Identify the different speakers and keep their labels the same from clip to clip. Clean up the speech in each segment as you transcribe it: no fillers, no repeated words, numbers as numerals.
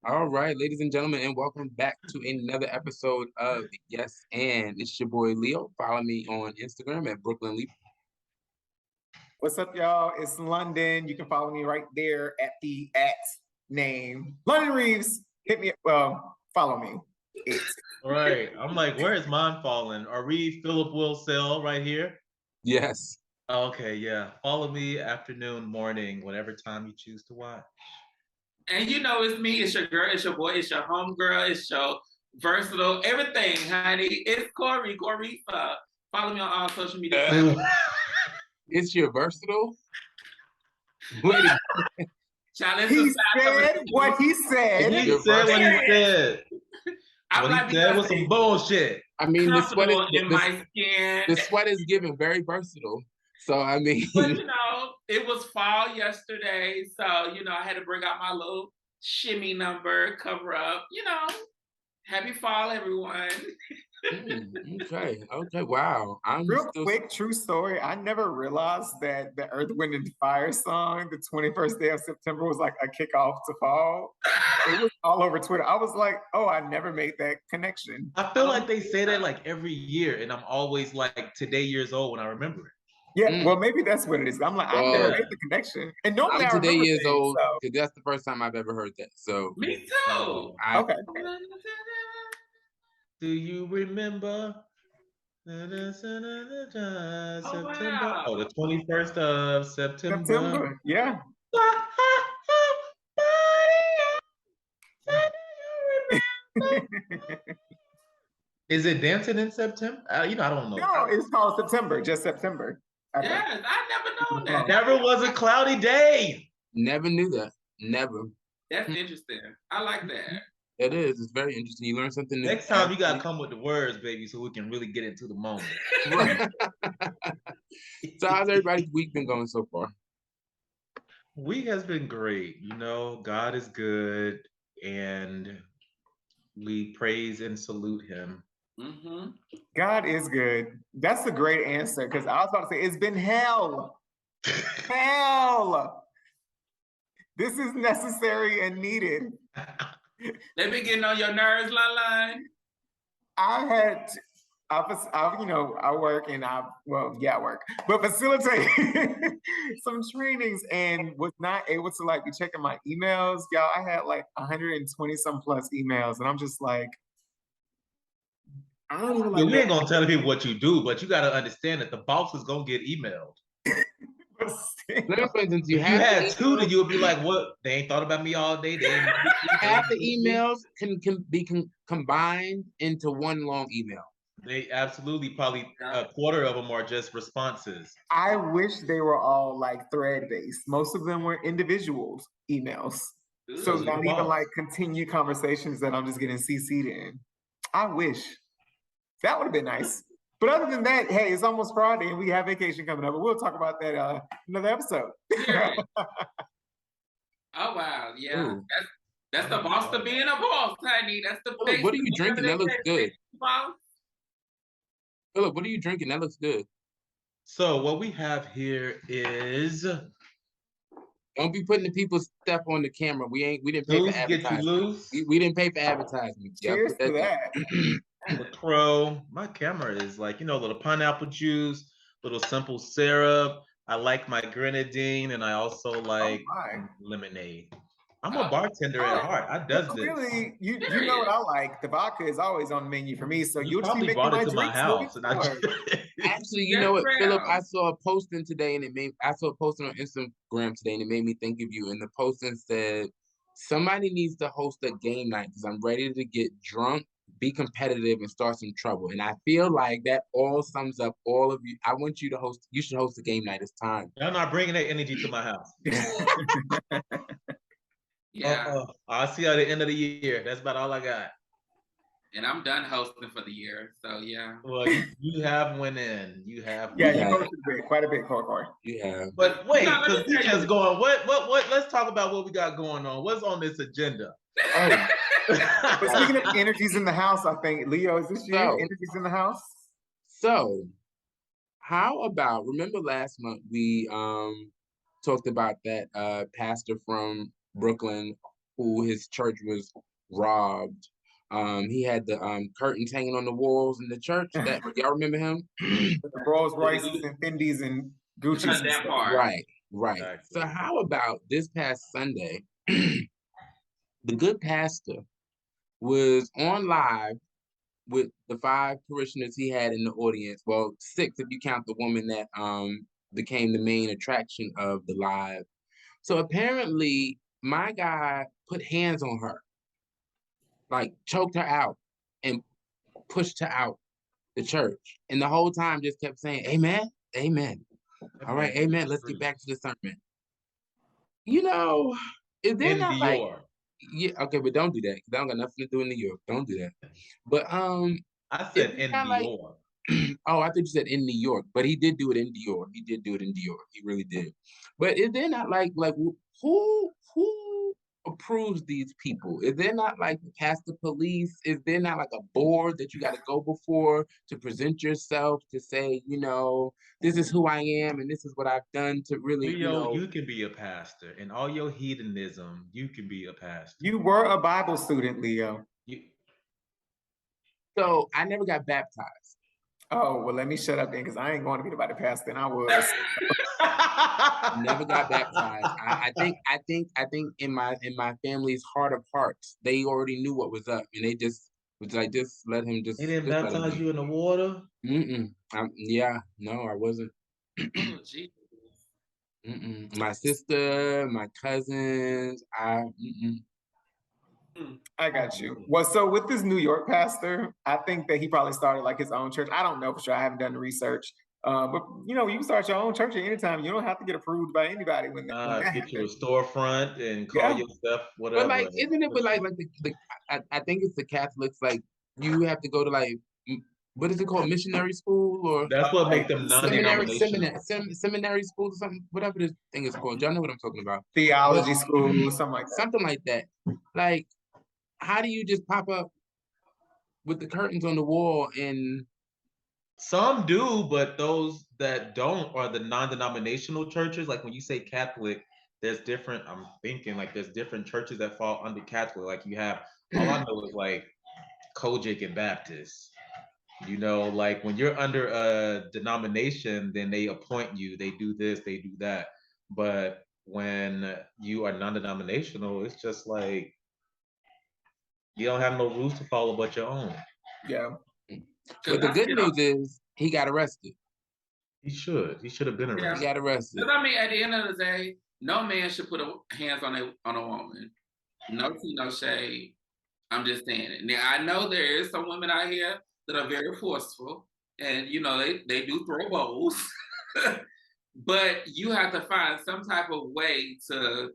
Speaker 1: All right, ladies and gentlemen, and welcome back to another episode of Yes and. It's your boy Leo. Follow me on Instagram at Brooklyn Lee.
Speaker 2: What's up, y'all? It's London. You can follow me right there at the at name London Reeves. Hit me. Well, follow me.
Speaker 3: Right. I'm like, where is mine falling? Are we Philip Will Sell right here?
Speaker 1: Yes.
Speaker 3: Okay, yeah. Follow me afternoon, morning, whatever time you choose to watch.
Speaker 4: And you know it's me, it's your girl, it's your boy, it's your homegirl, it's your versatile, everything, honey. It's Corey, Corey. Follow me on all social media.
Speaker 1: It's your versatile. Wait a minute.
Speaker 2: He said what he said.
Speaker 3: He said what he said. What he said was some bullshit.
Speaker 1: I mean, the sweat
Speaker 4: my skin.
Speaker 1: The sweat is given very versatile. So I mean,
Speaker 4: but it was fall yesterday, so I had to bring out my little shimmy number, cover up. Happy fall, everyone.
Speaker 1: Okay, wow.
Speaker 2: Real quick, true story. I never realized that the Earth, Wind, and Fire song, the 21st day of September, was like a kickoff to fall. It was all over Twitter. I was like, oh, I never made that connection.
Speaker 3: I feel like they say that like every year, and I'm always like today years old when I remember it.
Speaker 2: Yeah, well, maybe that's what it is. I'm like, I never made the connection. And normally
Speaker 1: I'm today years old because that's the first time I've ever heard that. So
Speaker 4: me too.
Speaker 2: Okay.
Speaker 3: Do you remember? September. Wow. Oh, the 21st of September.
Speaker 2: Yeah.
Speaker 3: Is it dancing in September? I don't know.
Speaker 2: No, it's called September, just September.
Speaker 4: Okay. Yes, I never known that.
Speaker 3: Never was a cloudy day.
Speaker 1: Never knew that. Never.
Speaker 4: That's interesting. I like that.
Speaker 1: It is. It's very interesting. You learn something new.
Speaker 3: Next time you gotta come with the words, baby, so we can really get into the moment.
Speaker 1: So how's everybody's week been going so far?
Speaker 3: Week has been great. God is good, and we praise and salute him.
Speaker 4: Mm-hmm.
Speaker 2: God is good. That's a great answer, because I was about to say it's been hell. Hell. This is necessary and needed.
Speaker 4: They been getting on your nerves, Line.
Speaker 2: I work and I work, but facilitate some trainings and was not able to be checking my emails. Y'all, I had 120 some plus emails, and I'm just like, I don't even
Speaker 3: we ain't gonna tell people what you do, but you gotta understand that the boss is gonna get emailed.
Speaker 1: For instance, you
Speaker 3: had two, then you would be like, "What? They ain't thought about me all day." They
Speaker 1: half the emails can be combined into one long email.
Speaker 3: They absolutely probably a quarter of them are just responses.
Speaker 2: I wish they were all thread based. Most of them were individuals emails, so not even continued conversations that I'm just getting CC'd in. I wish that would have been nice. But other than that, hey, it's almost Friday and we have vacation coming up, but we'll talk about that another episode.
Speaker 4: Oh wow, yeah. That's the boss to being a boss, honey. That's the
Speaker 1: Philip, what are you drinking? That looks good. Philip, what are you drinking? That looks good.
Speaker 3: So what we have here is.
Speaker 1: Don't be putting the people's stuff on the camera. We didn't pay for advertisement. We didn't pay for advertisement.
Speaker 2: Cheers to that.
Speaker 3: LaCroix. My camera is a little pineapple juice, little simple syrup. I like my grenadine, and I also like lemonade. I'm a bartender at heart. I does this.
Speaker 2: Really, you know what I like. The vodka is always on the menu for me, so you'll just be making
Speaker 3: brought
Speaker 2: my
Speaker 3: it to my house. And
Speaker 1: actually, you know what, Philip? I saw a posting today, and I saw a posting on Instagram today, and it made me think of you. And the posting said, "Somebody needs to host a game night because I'm ready to get drunk, be competitive, and start some trouble." And I feel like that all sums up all of you. I want you to host. You should host a game night. It's time.
Speaker 3: I'm not bringing that energy to my house.
Speaker 4: Yeah.
Speaker 3: I'll see you at the end of the year. That's about all I got.
Speaker 4: And I'm done hosting for the year. So yeah.
Speaker 3: Well, you have went in. You have.
Speaker 2: Yeah, you hosted quite a bit, Corey.
Speaker 1: You have.
Speaker 3: But wait, because we just going. What? Let's talk about what we got going on. What's on this agenda?
Speaker 2: Oh. But speaking of energies in the house, I think Leo, is this your energies in the house?
Speaker 1: So, how about remember last month we talked about that pastor from Brooklyn who his church was robbed. He had the curtains hanging on the walls in the church. That y'all remember him?
Speaker 2: With the Rolls Royces and Fendi's and Gucci's. And
Speaker 4: that part.
Speaker 1: Right.
Speaker 3: Exactly.
Speaker 1: So how about this past Sunday? The good pastor was on live with the 5 parishioners he had in the audience. Well, 6 if you count the woman that became the main attraction of the live. So apparently my guy put hands on her, like choked her out and pushed her out the church. And the whole time just kept saying, amen, amen. All right, amen. Let's get back to the sermon. You know, is there not like, yeah, okay, but don't do that. I don't got nothing to do in New York. Don't do that. But
Speaker 3: I said in Dior.
Speaker 1: Oh, I thought you said in New York, but he did do it in Dior. He did do it in Dior. He really did. But is there not like who approves these people? Is there not like the pastor police? Is there not like a board that you got to go before to present yourself to say, you know, this is who I am and this is what I've done to really,
Speaker 3: Leo,
Speaker 1: you know,
Speaker 3: you can be a pastor. In all your hedonism, you can be a pastor.
Speaker 2: You were a Bible student, Leo.
Speaker 1: So I never got baptized.
Speaker 2: Oh, well, let me shut up then, because I ain't going to be nobody pastor, and I was.
Speaker 1: Never got baptized. I think in my family's heart of hearts, they already knew what was up, and they just was like, just let him just.
Speaker 3: They didn't baptize you in the water?
Speaker 1: Yeah, no, I wasn't.
Speaker 4: Oh, Jesus.
Speaker 1: My sister, my cousins,
Speaker 2: I got you. Well, so with this New York pastor, I think that he probably started like his own church. I don't know for sure. I haven't done the research. But you know, you can start your own church at any time. You don't have to get approved by anybody when that
Speaker 3: get you a storefront and call yourself whatever.
Speaker 1: But like, isn't it? But like I think it's the Catholics. Like, you have to go to like, what is it called, missionary school or?
Speaker 3: That's what make them non-denominational.
Speaker 1: Seminary school or something, whatever this thing is called. Y'all know what I'm talking about.
Speaker 2: Theology school, something like that.
Speaker 1: Something like that. Like, how do you just pop up with the curtains on the wall? And
Speaker 3: some do, but those that don't are the non-denominational churches. Like when you say Catholic, there's different, I'm thinking like there's different churches that fall under Catholic. Like you have, all I know is like Kojic and Baptist. You know, like when you're under a denomination, then they appoint you, they do this, they do that. But when you are non-denominational, it's just like, you don't have no rules to follow but your own.
Speaker 2: Yeah.
Speaker 1: But the good news is he got arrested.
Speaker 3: He should have been arrested.
Speaker 1: He got arrested.
Speaker 4: Because I mean, at the end of the day, no man should put hands on a woman. No tea, no shade. I'm just saying it. Now I know there is some women out here that are very forceful, and you know they do throw bowls. But you have to find some type of way to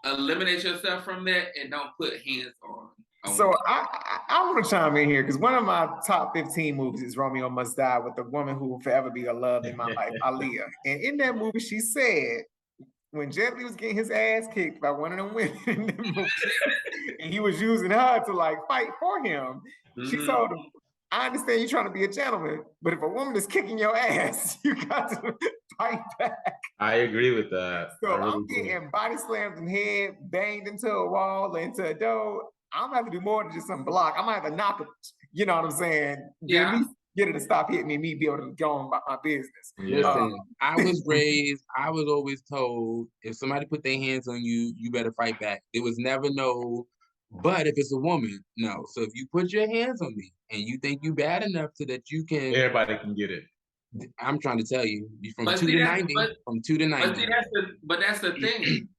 Speaker 4: eliminate yourself from that and don't put hands on.
Speaker 2: So I want to chime in here because one of my top 15 movies is Romeo Must Die, with the woman who will forever be a love in my life, Aaliyah. And in that movie, she said when Jet Li was getting his ass kicked by one of them women in the movie, and he was using her to like fight for him, she told him, I understand you're trying to be a gentleman, but if a woman is kicking your ass, you got to fight back.
Speaker 3: I agree with that.
Speaker 2: So I'm getting body slammed in the head, banged into a wall, into a door. I'm gonna have to do more than just some block. I'm gonna have to knock it. You know what I'm saying?
Speaker 4: Yeah.
Speaker 2: At least get her to stop hitting me, and me be able to go on about my business.
Speaker 3: Yeah.
Speaker 1: Listen, I was always told if somebody put their hands on you, you better fight back. There was never no, but if it's a woman, no. So if you put your hands on me and you think you bad enough so that you can,
Speaker 3: everybody can get it.
Speaker 1: I'm trying to tell you, from 2 to 90, from 2 to 90.
Speaker 4: But that's the thing.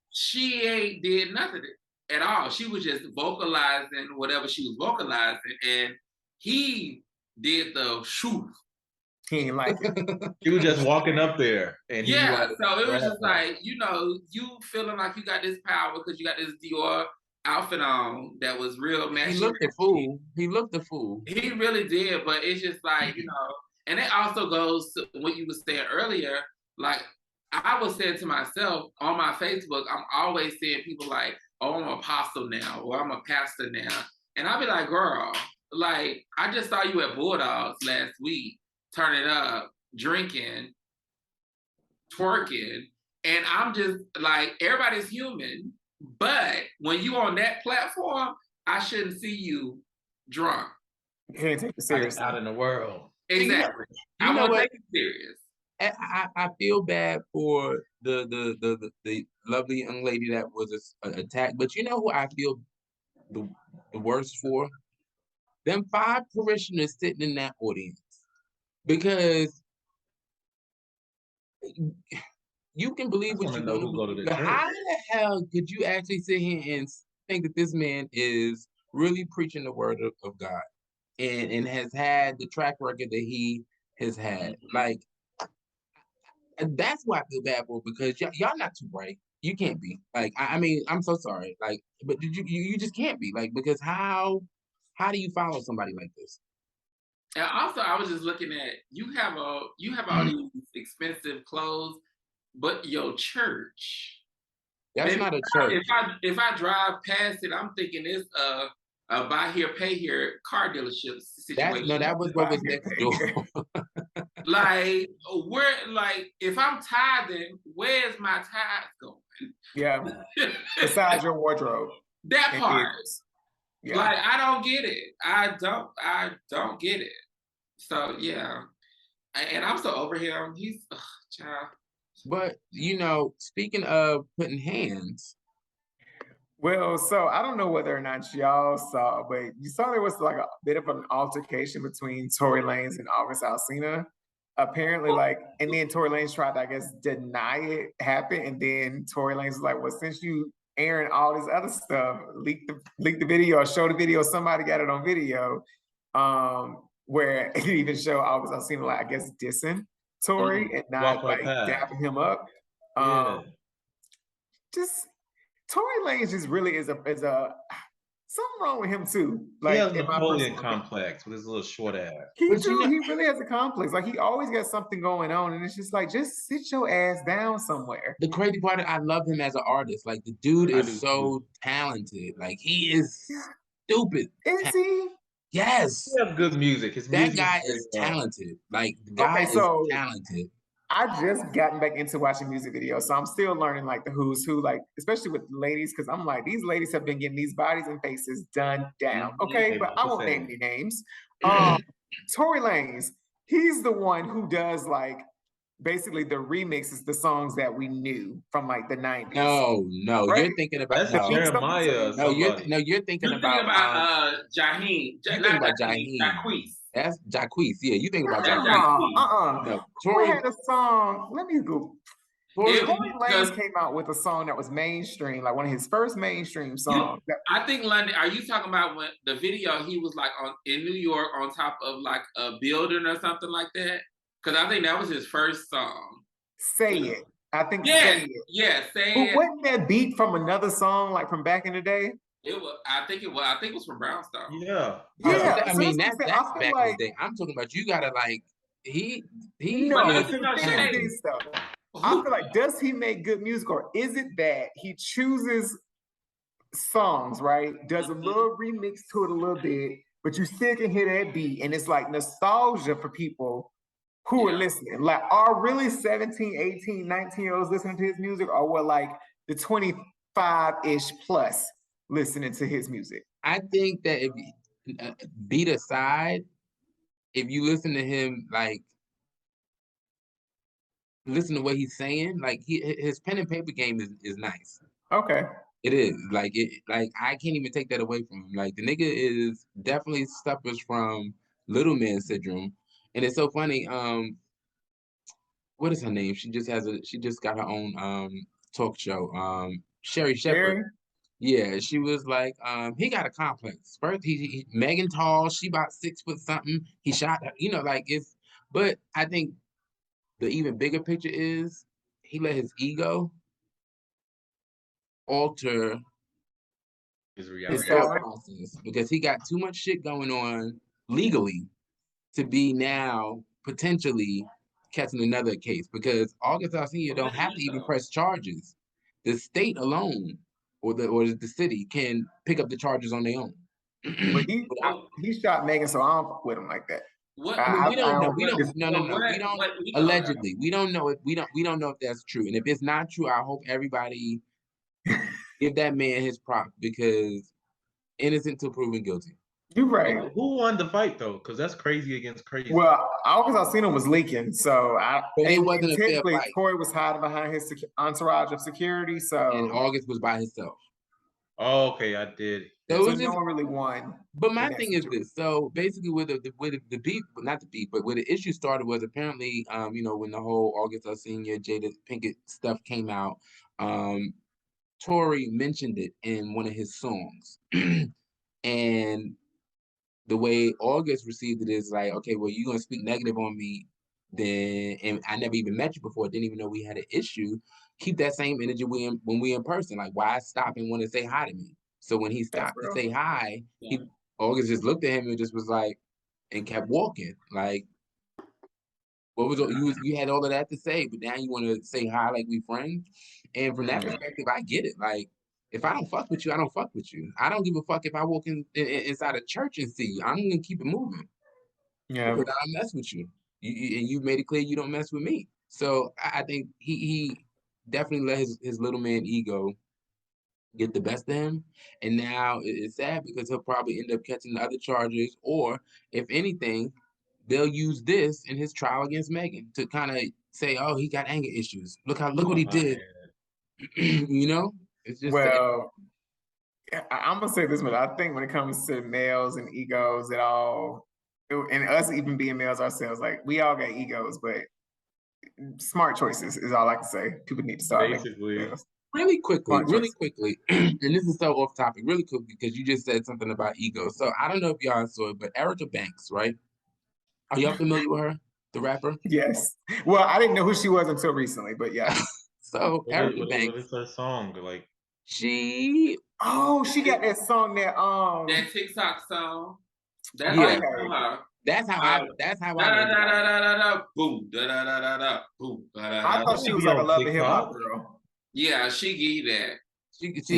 Speaker 4: She ain't did nothing at all. She was just vocalizing whatever she was vocalizing, and he did the shoot.
Speaker 2: He ain't like it.
Speaker 3: He was just walking up there, and
Speaker 4: so it was just like, you know, you feeling like you got this power because you got this Dior outfit on that was real matchy.
Speaker 1: He looked a fool. He looked a fool.
Speaker 4: He really did, but it's just like, you know, and it also goes to what you were saying earlier. Like, I was saying to myself on my Facebook, I'm always seeing people like, oh, I'm an apostle now, or I'm a pastor now. And I'll be like, girl, like, I just saw you at Bulldogs last week, turning up, drinking, twerking. And I'm just like, everybody's human. But when you on that platform, I shouldn't see you drunk.
Speaker 2: You can't take it seriously.
Speaker 3: Out in the world.
Speaker 4: Exactly. I won't take it serious.
Speaker 1: I feel bad for the lovely young lady that was attacked, but you know who I feel the worst for? Them 5 parishioners sitting in that audience, because you can believe what you want to believe, but how the hell could you actually sit here and think that this man is really preaching the word of God and has had the track record that he has had? Like, that's why I feel bad for, because y'all not too bright. You can't be. Like, I mean, I'm so sorry. Like, but you just can't be. Like, because how do you follow somebody like this?
Speaker 4: And also, I was just looking at, you have all these expensive clothes, but your church.
Speaker 1: That's not a church.
Speaker 4: If I drive past it, I'm thinking it's a buy here, pay here car dealership situation.
Speaker 1: That was what was next door.
Speaker 4: Like, if I'm tithing, where's my tithes going?
Speaker 2: Yeah. Besides your wardrobe.
Speaker 4: That part. Yeah. Like, I don't get it. I don't get it. So yeah. And I'm so over him. He's child.
Speaker 1: But speaking of putting hands.
Speaker 2: Well, so I don't know whether or not y'all saw, but you saw there was like a bit of an altercation between Tory Lanez and August Alsina. Apparently, and then Tory Lanez tried to, I guess, deny it happened, and then Tory Lanez was like, "Well, since you airing all this other stuff, leak the video, or show the video. Somebody got it on video, where it even show August Alsina, like, I guess, dissing Tory and not dapping him up. Just Tory Lanez just really is a something wrong with him too. Like,
Speaker 3: he has a Napoleon complex with his little short ass.
Speaker 2: He really has a complex. Like, he always got something going on, and it's just like, just sit your ass down somewhere.
Speaker 1: The crazy part, I love him as an artist. Like, the dude is so talented. Like, he is stupid.
Speaker 2: Is he?
Speaker 1: Yes.
Speaker 3: He has good music.
Speaker 1: That guy is talented. Like, the guy is talented.
Speaker 2: I just gotten back into watching music videos, so I'm still learning like the who's who, like especially with ladies, because I'm like, these ladies have been getting these bodies and faces done down. Okay, but I won't name any names. Tory Lanez, he's the one who does like basically the remixes, the songs that we knew from like the 90s.
Speaker 1: No, right? You're thinking about
Speaker 3: Jeremiah.
Speaker 1: You're thinking about
Speaker 4: Jaheim.
Speaker 1: You're thinking about Jaheim. That's Jacquees. Yeah, you think about Jacquees.
Speaker 2: No, Tory had a song. Let me go. Tory Lanez came out with a song that was mainstream, like one of his first mainstream songs.
Speaker 4: I think London. Are you talking about when the video he was like in New York on top of like a building or something like that? Because I think that was his first song.
Speaker 2: Say It. I think.
Speaker 4: Yeah,
Speaker 2: Say It.
Speaker 4: Yeah, Say
Speaker 2: But
Speaker 4: It.
Speaker 2: wasn't that beat from another song like from back in the day?
Speaker 4: It was. I think it was from Brownstone.
Speaker 3: Yeah.
Speaker 1: I mean, that's back in the day. I'm talking about, you gotta like he.
Speaker 2: No, I feel like, does he make good music, or is it that he chooses songs, right? Does a little remix to it a little bit, but you still can hear that beat, and it's like nostalgia for people who are listening. Like, are really 17, 18, 19-year-olds listening to his music, or what, like the 25-ish plus listening to his music?
Speaker 1: I think that if beat aside, if you listen to him, like listen to what he's saying, like his pen and paper game is nice.
Speaker 2: Okay.
Speaker 1: It is. Like I can't even take that away from him. Like, the nigga is definitely suffers from little man syndrome. And it's so funny. What is her name? She just got her own talk show. Sherry Shepherd. Yeah, she was like, he got a complex. First, he Megan tall, she about 6 foot something. He shot her, but I think the even bigger picture is he let his ego alter his thought process, because he got too much shit going on legally to be now potentially catching another case, because August Alsina don't have to even press charges. The state alone or the city can pick up the charges on their own.
Speaker 2: But he shot Megan, so I don't fuck with him like that.
Speaker 1: We don't know. Allegedly, we don't know if that's true. And if it's not true, I hope everybody give that man his prop because innocent till proven guilty.
Speaker 2: You're right.
Speaker 3: Who won the fight though? Because that's crazy against crazy.
Speaker 2: Well, August Alsina was leaking, so
Speaker 1: it wasn't a fair fight.
Speaker 2: Corey was hiding behind his entourage of security, so
Speaker 1: and August was by himself.
Speaker 3: Oh, okay, I did.
Speaker 2: So no one really won.
Speaker 1: But my thing is this. So basically, with the beef, not the beef, but where the issue started was apparently, when the whole August Alsina, Jada Pinkett stuff came out, Tory mentioned it in one of his songs, and the way August received it is like, okay, well, you're gonna speak negative on me, then, and I never even met you before, didn't even know we had an issue. Keep that same energy when we in person. Like, why stop and want to say hi to me? So when he stopped to say hi, August just looked at him and just was like, and kept walking. Like, what was you had all of that to say, but now you want to say hi like we friends? And from that perspective, I get it. Like, if I don't fuck with you, I don't fuck with you. I don't give a fuck if I walk inside a church and see you. I'm gonna keep it moving.
Speaker 2: Yeah,
Speaker 1: because I don't mess with you. And you made it clear you don't mess with me. So I think he definitely let his little man ego get the best of him. And now it's sad because he'll probably end up catching the other charges, or if anything, they'll use this in his trial against Megan to kind of say, "Oh, he got anger issues. Look what he did." It's just
Speaker 2: I'm gonna say this, but I think when it comes to males and egos at all, and us even being males ourselves, like we all got egos, but smart choices is all I can say. People need to start
Speaker 3: basically.
Speaker 1: Really quickly, and this is so off topic, really quickly, because you just said something about ego. So I don't know if y'all saw it, but Erica Banks, right? Are y'all familiar with her, the rapper?
Speaker 2: Yes. Well, I didn't know who she was until recently, but yeah.
Speaker 1: So Erica Banks.
Speaker 3: What is her song? Like
Speaker 1: she
Speaker 2: got that song
Speaker 4: that TikTok song. That's
Speaker 1: how
Speaker 4: I boom boom.
Speaker 2: I thought she was like a Love and Hip Hop girl.
Speaker 4: Yeah, she give you that.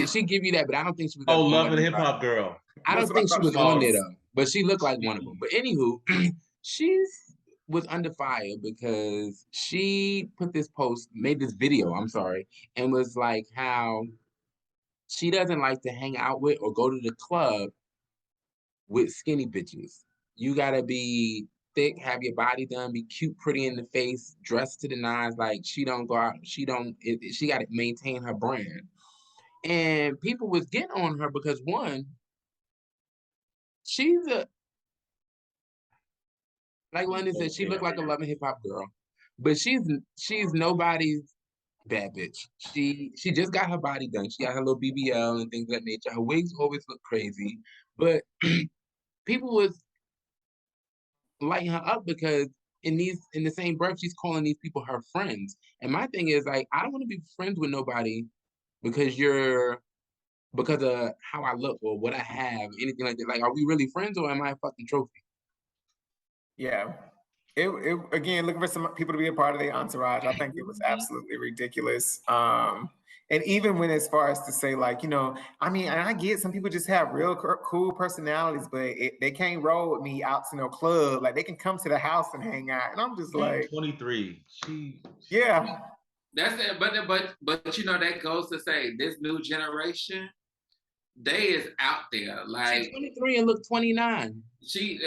Speaker 1: She give you that, but I don't think she was.
Speaker 3: Love and Hip Hop girl.
Speaker 1: I don't think she was on there though, but she looked like one of them. But anywho, was under fire because she made this video, and was like how she doesn't like to hang out with or go to the club with skinny bitches. You gotta be thick, have your body done, be cute, pretty in the face, dressed to the nines. Like she don't go out, she gotta maintain her brand. And people was getting on her because one, she's like London said, she looked like a Love and Hip Hop girl, but she's nobody's bad bitch. She just got her body done. She got her little BBL and things of that nature. Her wigs always look crazy, but people was lighting her up because in the same breath she's calling these people her friends. And my thing is like, I don't want to be friends with nobody because of how I look or what I have, anything like that. Like, are we really friends or am I a fucking trophy?
Speaker 2: Yeah. It again, looking for some people to be a part of the entourage. I think it was absolutely ridiculous. And even when, as far as to say, like, and I get some people just have real cool personalities, but they can't roll with me out to no club. Like, they can come to the house and hang out, and I'm just like,
Speaker 3: 23.
Speaker 2: Yeah.
Speaker 4: That's it. But that goes to say this new generation, they is out there. Like,
Speaker 1: she's 23 and look 29.
Speaker 4: She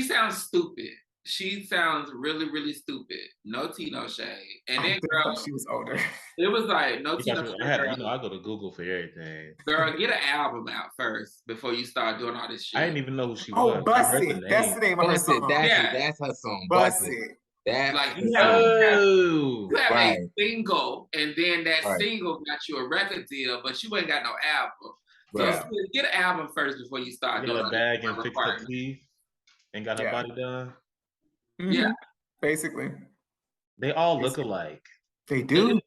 Speaker 4: sounds stupid. She sounds really, really stupid. No tea, no shade. And then, girl,
Speaker 2: she was older.
Speaker 4: It was like no tea, no shade.
Speaker 3: I go to Google for everything.
Speaker 4: Girl, get an album out first before you start doing all this shit.
Speaker 3: I didn't even know who she was.
Speaker 2: Oh, Bust It. That's the name of her song.
Speaker 1: That's her song.
Speaker 2: Bust It.
Speaker 1: That's
Speaker 4: like you have a single, and then that single got you a record deal, but you ain't got no album. So get an album first before you start doing
Speaker 3: a bag and fix her teeth and got her body done.
Speaker 2: Mm-hmm. Yeah, basically.
Speaker 3: They all look alike.
Speaker 2: They do.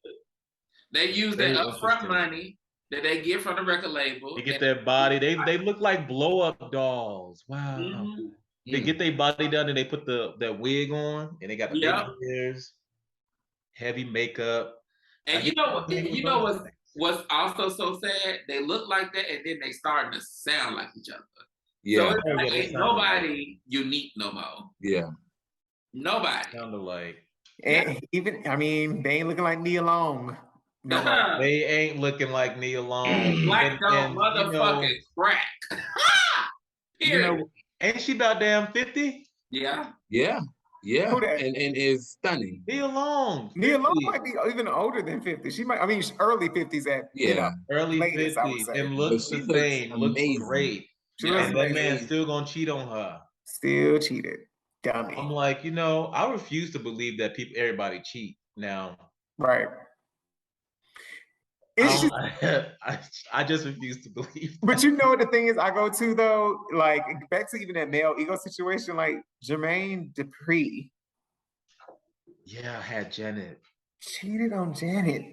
Speaker 4: They use that upfront money that they get from the record label.
Speaker 3: They get their body. They look like blow up dolls. Wow. Mm-hmm. They get their body done and they put that wig on and they got the big ears, heavy makeup.
Speaker 4: And you know what's also so sad? They look like that and then they starting to sound like each other.
Speaker 1: Yeah.
Speaker 4: So it's like ain't nobody unique no more.
Speaker 1: Yeah.
Speaker 4: Nobody.
Speaker 3: Sounded like.
Speaker 2: And even, they ain't looking like Nia Long. No,
Speaker 3: they ain't looking like Nia Long.
Speaker 4: Black don't motherfucking crack. Period.
Speaker 3: Ain't she about damn 50?
Speaker 4: Yeah.
Speaker 1: Who that? And is stunning.
Speaker 3: Nia Long.
Speaker 2: Nia Long might be even older than 50. She might, early 50s at
Speaker 3: early
Speaker 2: latest,
Speaker 3: 50s,
Speaker 2: I would say.
Speaker 3: and looks the same. Looks great. And that man still gonna cheat on her.
Speaker 2: Still cheated. Dummy.
Speaker 3: I'm like, I refuse to believe that everybody cheat now.
Speaker 2: Right.
Speaker 3: I just refuse to believe that.
Speaker 2: But you know what the thing is I go to though, like back to even that male ego situation, like Jermaine Dupri.
Speaker 3: Yeah, I had Janet.
Speaker 2: Cheated on Janet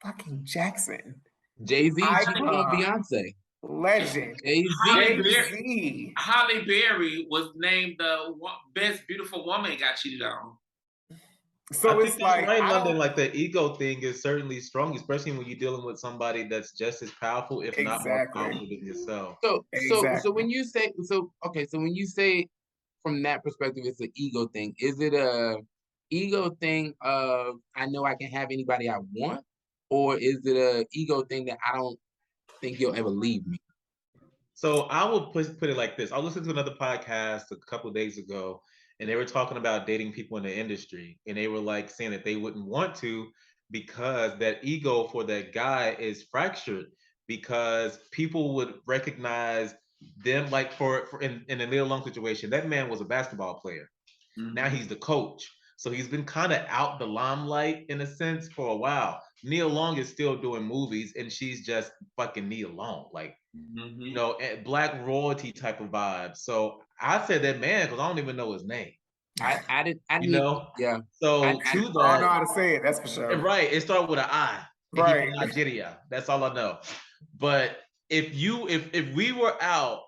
Speaker 2: fucking Jackson.
Speaker 1: Jay-Z cheated on Beyonce.
Speaker 2: Legend.
Speaker 1: Jay-Z.
Speaker 4: Halle Berry was named the best beautiful woman and got cheated on.
Speaker 2: So it's like
Speaker 3: right, London, like the ego thing is certainly strong, especially when you're dealing with somebody that's just as powerful, if not more powerful than yourself.
Speaker 1: So when you say when you say from that perspective, it's an ego thing. Is it a ego thing of I know I can have anybody I want, or is it a ego thing that I don't think you'll ever leave me?
Speaker 3: So I would put it like this. I listened to another podcast a couple of days ago, and they were talking about dating people in the industry, and they were like saying that they wouldn't want to because that ego for that guy is fractured, because people would recognize them, like in a Nia Long situation, that man was a basketball player. Mm-hmm. Now he's the coach. So he's been kind of out the limelight in a sense for a while. Nia Long is still doing movies, and she's just fucking Nia Long, like, Black royalty type of vibe. So I said that man because I don't even know his name.
Speaker 1: I didn't. Yeah.
Speaker 3: So
Speaker 2: I don't know how to say it. That's for sure.
Speaker 3: Right. It started with an I.
Speaker 2: Right.
Speaker 3: Nigeria. That's all I know. But if we were out,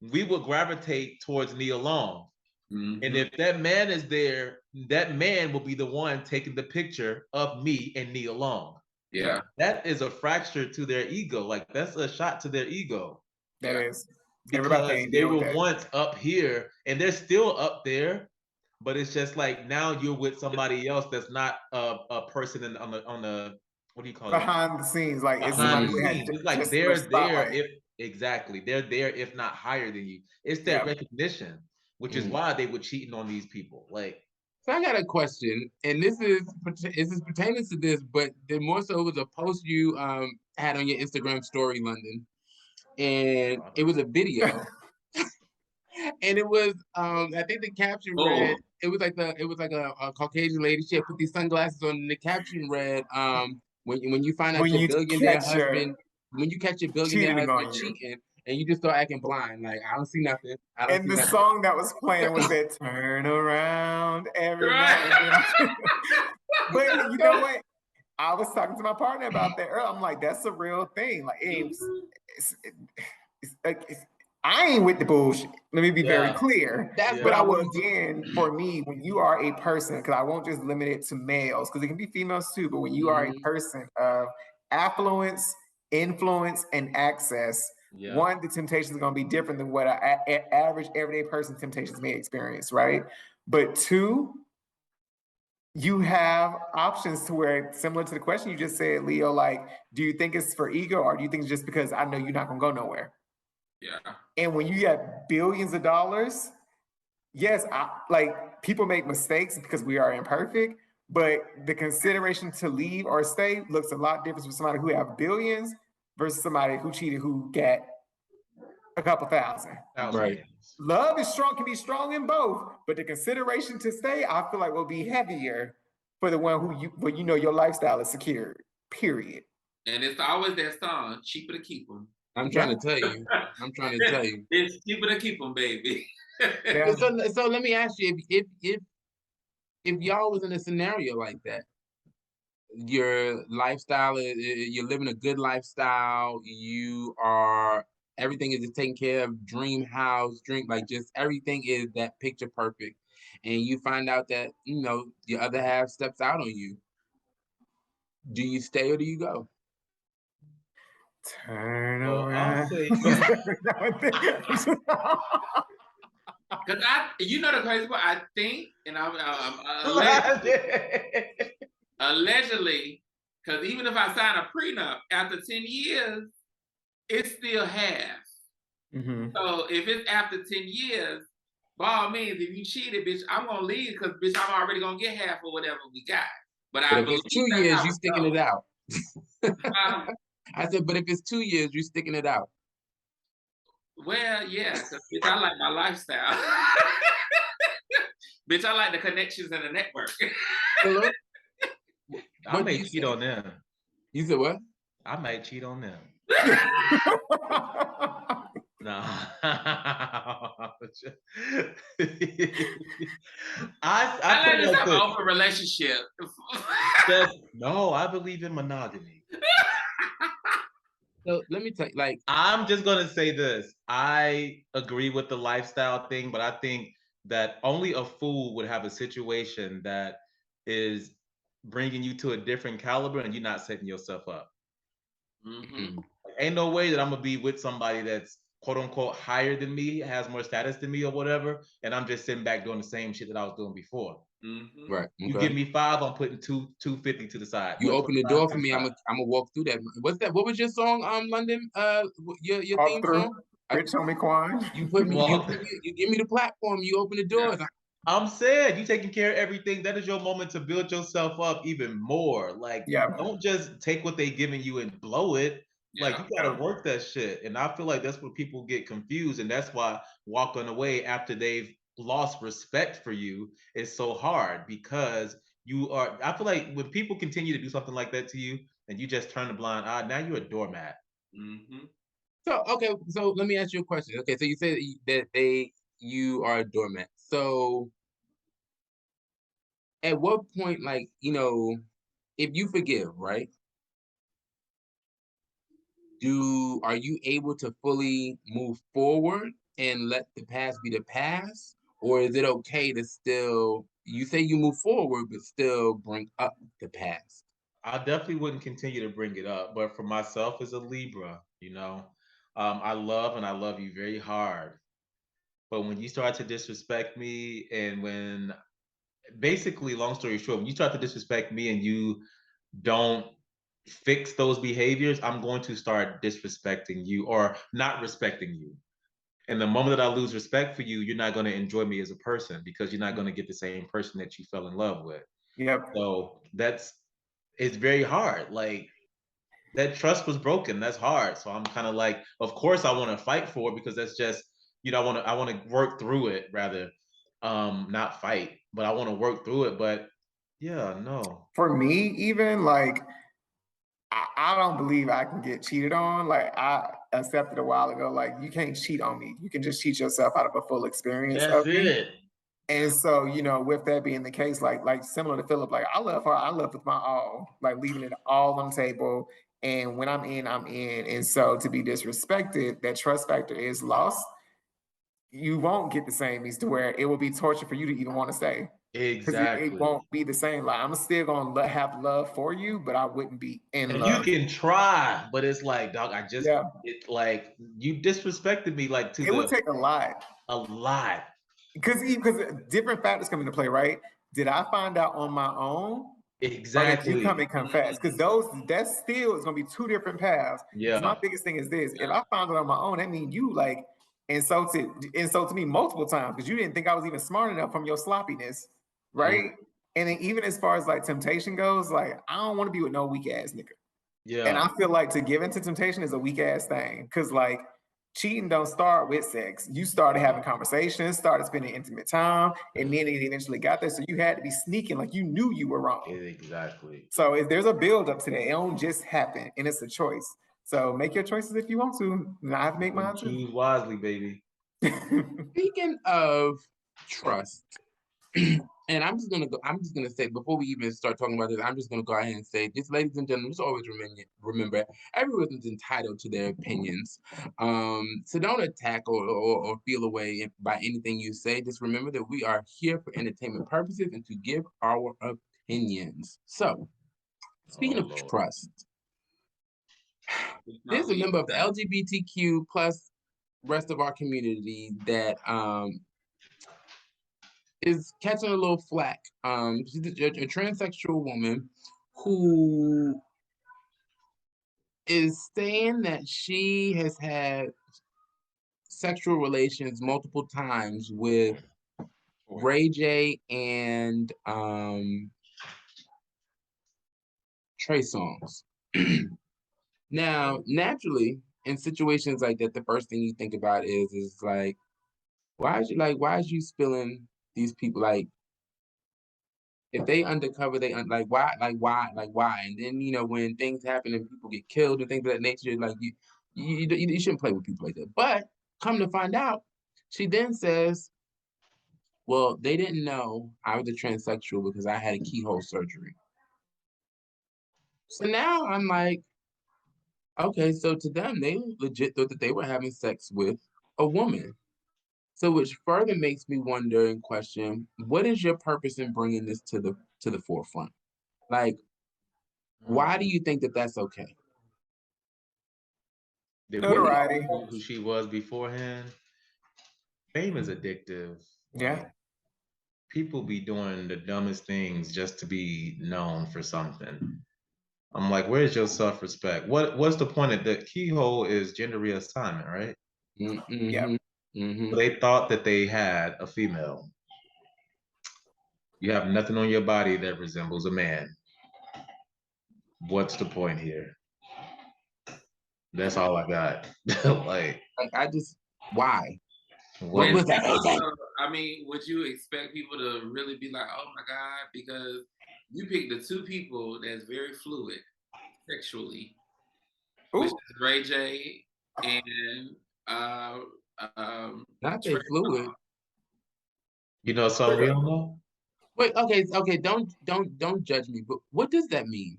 Speaker 3: we would gravitate towards Nia Long. Mm-hmm. And if that man is there, that man will be the one taking the picture of me and Nia Long.
Speaker 4: Yeah.
Speaker 3: That is a fracture to their ego. Like, that's a shot to their ego.
Speaker 2: That is.
Speaker 3: Because they were once up here and they're still up there, but it's just like now you're with somebody else that's not a person on the what do you call it?
Speaker 2: Behind the scenes. Like
Speaker 3: behind the scenes. It's like they're there they're there if not higher than you. It's that recognition, which is why they were cheating on these people. Like,
Speaker 1: so I got a question, and this is pertaining to this, but more so it was a post you had on your Instagram story, London, and it was a video, and it was I think the caption read it was like a Caucasian lady. She had put these sunglasses on, and the caption read when you find out your billionaire husband, when you catch your billionaire husband cheating. And you just start acting blind, like I don't see nothing.
Speaker 2: And the song that was playing was that "Turn Around Every Night." But you know what? I was talking to my partner about that earlier. I'm like, that's a real thing. Like, I ain't with the bullshit. Let me be very clear. But I will, again, for me, when you are a person, because I won't just limit it to males, because it can be females too. But when you are a person of affluence, influence, and access. Yeah. One, the temptations are going to be different than what an average everyday person temptations may experience, right? But two, you have options to where, similar to the question you just said, Leo, like, do you think it's for ego or do you think it's just because I know you're not going to go nowhere?
Speaker 4: Yeah.
Speaker 2: And when you have billions of dollars, yes, people make mistakes because we are imperfect, but the consideration to leave or stay looks a lot different for somebody who have billions versus somebody who cheated who got a couple thousand.
Speaker 1: Right.
Speaker 2: Love is strong, can be strong in both, but the consideration to stay, I feel like will be heavier for the one who your lifestyle is secured. Period.
Speaker 4: And it's always that song, cheaper to keep them.
Speaker 1: I'm trying to tell you.
Speaker 4: It's cheaper to keep them, baby.
Speaker 1: So let me ask you, if y'all was in a scenario like that, your lifestyle, you're living a good lifestyle, everything is just taken care of, dream house, just everything is that picture perfect, and you find out that your other half steps out on you. Do you stay or do you go?
Speaker 2: Turn around.
Speaker 4: Because the crazy part, I think, and I'm allegedly, Because even if I sign a prenup, after 10 years, it's still half. Mm-hmm. So if it's after 10 years, by all means, if you cheated, bitch, I'm going to leave because, bitch, I'm already going to get half of whatever we got. But I believe
Speaker 1: if it's 2 years, you sticking it out. I said, but if it's 2 years, you sticking it out.
Speaker 4: Well, yeah, because, bitch, I like my lifestyle. Bitch, I like the connections and the network.
Speaker 3: Hello? I may cheat on them.
Speaker 1: You said what?
Speaker 3: I might cheat on them. No. I
Speaker 4: like to have an open relationship.
Speaker 3: No, I believe in monogamy.
Speaker 1: So let me tell you, like,
Speaker 3: I'm just gonna say this. I agree with the lifestyle thing, but I think that only a fool would have a situation that is bringing you to a different caliber and you're not setting yourself up. Mm-hmm. Like, ain't no way that I'm gonna be with somebody that's quote unquote higher than me, has more status than me or whatever, and I'm just sitting back doing the same shit that I was doing before.
Speaker 1: Mm-hmm. Right. Okay.
Speaker 3: You give me 5, I'm putting 250 to the side.
Speaker 1: You open the door for me, I'm gonna walk through that. What's that? What was your song, London? Your theme song?
Speaker 2: Rich Homie Quan.
Speaker 1: You put me. You give me the platform. You open the doors.
Speaker 3: Yeah. I'm saying you taking care of everything. That is your moment to build yourself up even more. Like, don't just take what they giving you and blow it. Like, you gotta work that shit. And I feel like that's where people get confused, and that's why walking away after they've lost respect for you is so hard, because you are. I feel like when people continue to do something like that to you, and you just turn a blind eye, now you're a doormat.
Speaker 1: Mm-hmm. So let me ask you a question. Okay, so you say that you are a doormat. So at what point, like, if you forgive, right? Are you able to fully move forward and let the past be the past? Or is it okay to still, you say you move forward, but still bring up the past?
Speaker 3: I definitely wouldn't continue to bring it up, but for myself as a Libra, I love you very hard. But when you start to disrespect me, and basically, long story short, when you start to disrespect me and you don't fix those behaviors, I'm going to start disrespecting you or not respecting you. And the moment that I lose respect for you, you're not going to enjoy me as a person, because you're not going to get the same person that you fell in love with.
Speaker 2: Yep.
Speaker 3: So it's very hard. Like, that trust was broken. That's hard. So I'm kind of like, of course I want to fight for it, because that's just, I want to work through it rather, not fight, but I want to work through it. But yeah, no.
Speaker 2: For me, even like, I don't believe I can get cheated on. Like, I accepted a while ago, like, you can't cheat on me. You can just cheat yourself out of a full experience.
Speaker 3: That's it.
Speaker 2: And so, with that being the case, like similar to Philip, like, I love her. I love with my all, like leaving it all on the table. And when I'm in, I'm in. And so to be disrespected, that trust factor is lost. You won't get the same as to where it will be torture for you to even want to stay.
Speaker 3: Exactly.
Speaker 2: It won't be the same. Like, I'm still gonna have love for you, but I wouldn't be in love.
Speaker 3: You can try, but it's like, dog, it's like, you disrespected me, like,
Speaker 2: it would take a lot.
Speaker 3: A lot.
Speaker 2: Because different factors come into play, right? Did I find out on my own?
Speaker 3: Exactly.
Speaker 2: Or did you come and confess? Because that still is gonna be two different paths.
Speaker 3: Yeah.
Speaker 2: My biggest thing is this: if I found it on my own, that means you like insulted me multiple times because you didn't think I was even smart enough from your sloppiness, right? Mm-hmm. And then even as far as like temptation goes, like, I don't want to be with no weak ass nigga. Yeah. And I feel like to give into temptation is a weak ass thing, because like, cheating don't start with sex. You started having conversations, started spending intimate time, and then it eventually got there. So you had to be sneaking, like you knew you were wrong.
Speaker 3: Exactly.
Speaker 2: So if there's a build up to that, it don't just happen, and it's a choice. So make your choices if you want to. And I have to make mine too.
Speaker 3: Choose wisely, baby.
Speaker 1: Speaking of trust, and I'm just gonna say, before we even start talking about this, I'm just gonna go ahead and say this, ladies and gentlemen, just always remember everyone's entitled to their opinions. So don't attack or feel away by anything you say. Just remember that we are here for entertainment purposes and to give our opinions. So, speaking of trust, there's a member of the LGBTQ plus rest of our community that is catching a little flack. She's a transsexual woman who is saying that she has had sexual relations multiple times with Ray J and Trey Songz. Now, naturally, in situations like that, the first thing you think about is like, why is you spilling these people? Like, if they undercover, why, and then when things happen and people get killed and things of that nature, like you shouldn't play with people like that. But come to find out, she then says, well, they didn't know I was a transsexual because I had a keyhole surgery. So now I'm like, okay, so to them, they legit thought that they were having sex with a woman. So which further makes me wonder and question, what is your purpose in bringing this to the forefront? Like, why do you think that that's okay?
Speaker 2: Notoriety.
Speaker 3: Who she was beforehand. Fame is addictive.
Speaker 2: Yeah.
Speaker 3: People be doing the dumbest things just to be known for something. I'm like, where's your self-respect? What's the point of the keyhole is gender reassignment, right?
Speaker 1: Mm-hmm.
Speaker 2: Yeah.
Speaker 1: Mm-hmm.
Speaker 3: So they thought that they had a female. You have nothing on your body that resembles a man. What's the point here? That's all I got. like
Speaker 1: I just why?
Speaker 3: What
Speaker 1: was that?
Speaker 4: I mean, would you expect people to really be like, oh my God, because you picked the two people that's very fluid sexually, which is Ray J and
Speaker 1: not they fluid.
Speaker 3: You know something we don't know?
Speaker 1: Wait, okay, don't judge me, but what does that mean?